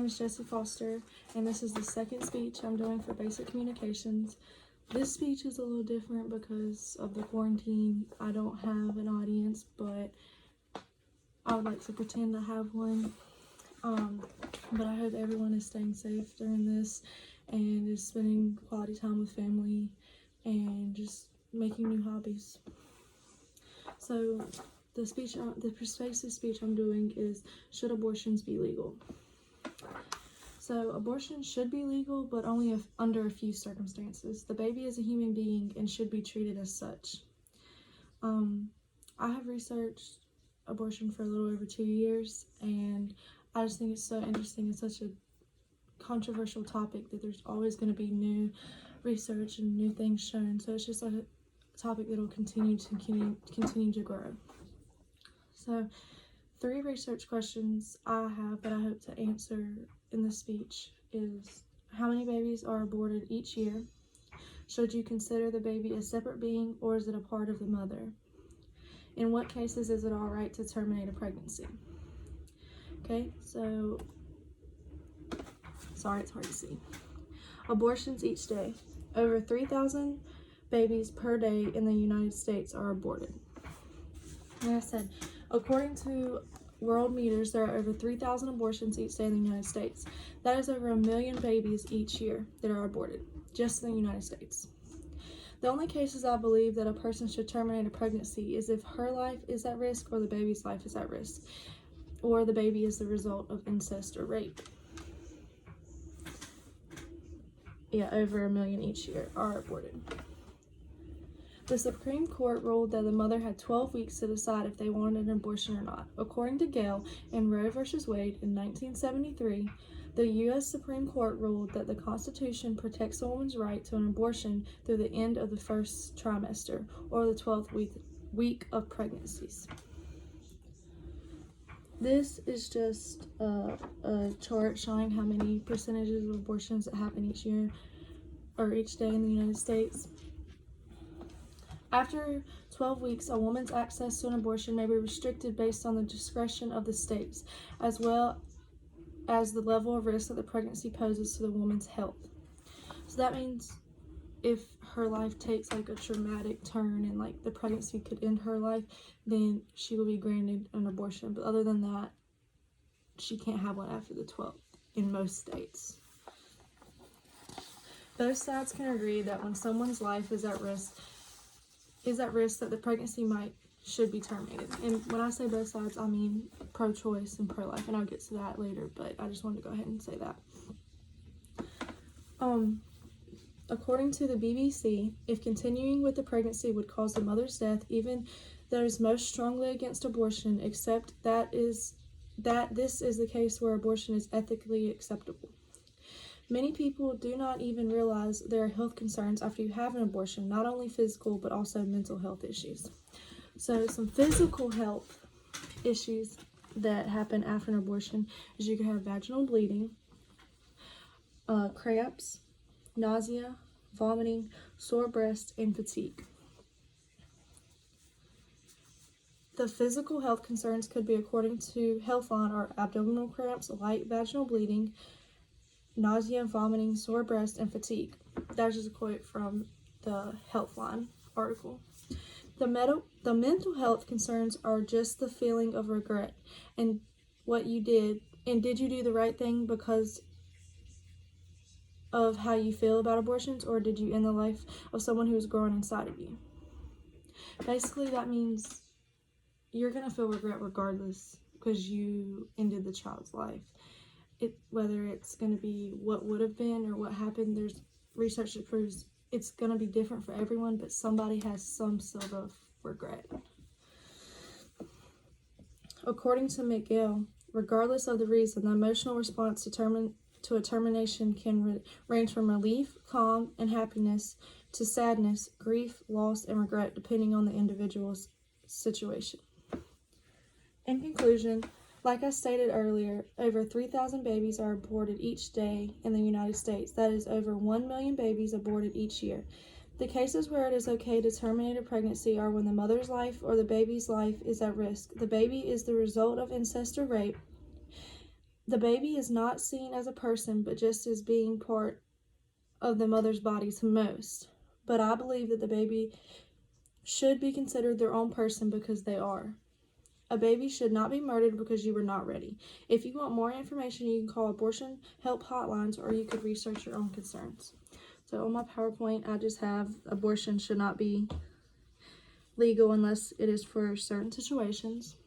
name is Jessie Foster, and this is the second speech I'm doing for basic communications. This speech is a little different because of the quarantine. I don't have an audience, but I would like to pretend I have one. But I hope everyone is staying safe during this and is spending quality time with family and just making new hobbies. So the persuasive speech I'm doing is, should abortions be legal? So abortion should be legal, but only under a few circumstances. The baby is a human being and should be treated as such. I have researched abortion for a little over 2 years, and I just think it's so interesting and such a controversial topic that there's always going to be new research and new things shown. So it's just a topic that will continue to grow. So 3 research questions I have that I hope to answer in this speech is, how many babies are aborted each year? Should you consider the baby a separate being, or is it a part of the mother? In what cases is it all right to terminate a pregnancy? Okay, so, sorry it's hard to see. Abortions each day. Over 3,000 babies per day in the United States are aborted. Like I said, according to world meters, there are over 3,000 abortions each day in the United States. That is over 1 million babies each year that are aborted, just in the United States. The only cases I believe that a person should terminate a pregnancy is if her life is at risk or the baby's life is at risk, or the baby is the result of incest or rape. Yeah, over 1 million each year are aborted. The Supreme Court ruled that the mother had 12 weeks to decide if they wanted an abortion or not. According to Gale in Roe v. Wade in 1973, the U.S. Supreme Court ruled that the Constitution protects a woman's right to an abortion through the end of the first trimester, or the 12th week of pregnancies. This is just a chart showing how many percentages of abortions that happen each year or each day in the United States. After 12 weeks, a woman's access to an abortion may be restricted based on the discretion of the states, as well as the level of risk that the pregnancy poses to the woman's health. So that means if her life takes like a traumatic turn and like the pregnancy could end her life, then she will be granted an abortion. But other than that, she can't have one after the 12th in most states. Both sides can agree that when someone's life is at risk that the pregnancy should be terminated. And when I say both sides, I mean pro-choice and pro-life, and I'll get to that later, but I just wanted to go ahead and say that. According to the BBC, if continuing with the pregnancy would cause the mother's death, even those most strongly against abortion accept that this is the case where abortion is ethically acceptable. Many people do not even realize there are health concerns after you have an abortion, not only physical, but also mental health issues. So some physical health issues that happen after an abortion is you can have vaginal bleeding, cramps, nausea, vomiting, sore breast, and fatigue. The physical health concerns could be, according to Healthline, are abdominal cramps, light vaginal bleeding, nausea, vomiting, sore breast, and fatigue. That's just a quote from the Healthline article. The mental health concerns are just the feeling of regret and what you did, and did you do the right thing because of how you feel about abortions, or did you end the life of someone who was growing inside of you? Basically, that means you're going to feel regret regardless because you ended the child's life. Whether it's going to be what would have been or what happened, there's research that proves it's going to be different for everyone, but somebody has some sort of regret. According to McGill, regardless of the reason, the emotional response to a termination can range from relief, calm, and happiness to sadness, grief, loss, and regret, depending on the individual's situation. In conclusion, like I stated earlier, over 3,000 babies are aborted each day in the United States. That is over 1 million babies aborted each year. The cases where it is okay to terminate a pregnancy are when the mother's life or the baby's life is at risk. The baby is the result of incest or rape. The baby is not seen as a person, but just as being part of the mother's body to most. But I believe that the baby should be considered their own person because they are. A baby should not be murdered because you were not ready. If you want more information, you can call abortion help hotlines, or you could research your own concerns. So on my PowerPoint, I just have abortion should not be legal unless it is for certain situations.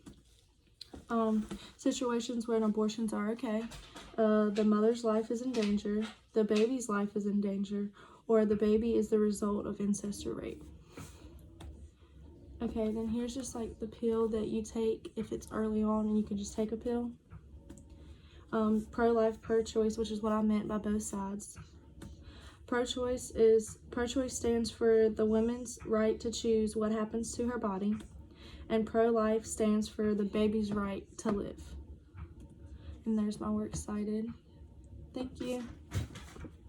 Situations where abortions are okay. The mother's life is in danger, the baby's life is in danger, or the baby is the result of incest or rape. Okay, then here's just like the pill that you take if it's early on, and you can just take a pill. Pro-life, pro-choice, which is what I meant by both sides. Pro-choice stands for the woman's right to choose what happens to her body, and pro-life stands for the baby's right to live. And there's my works cited. Thank you.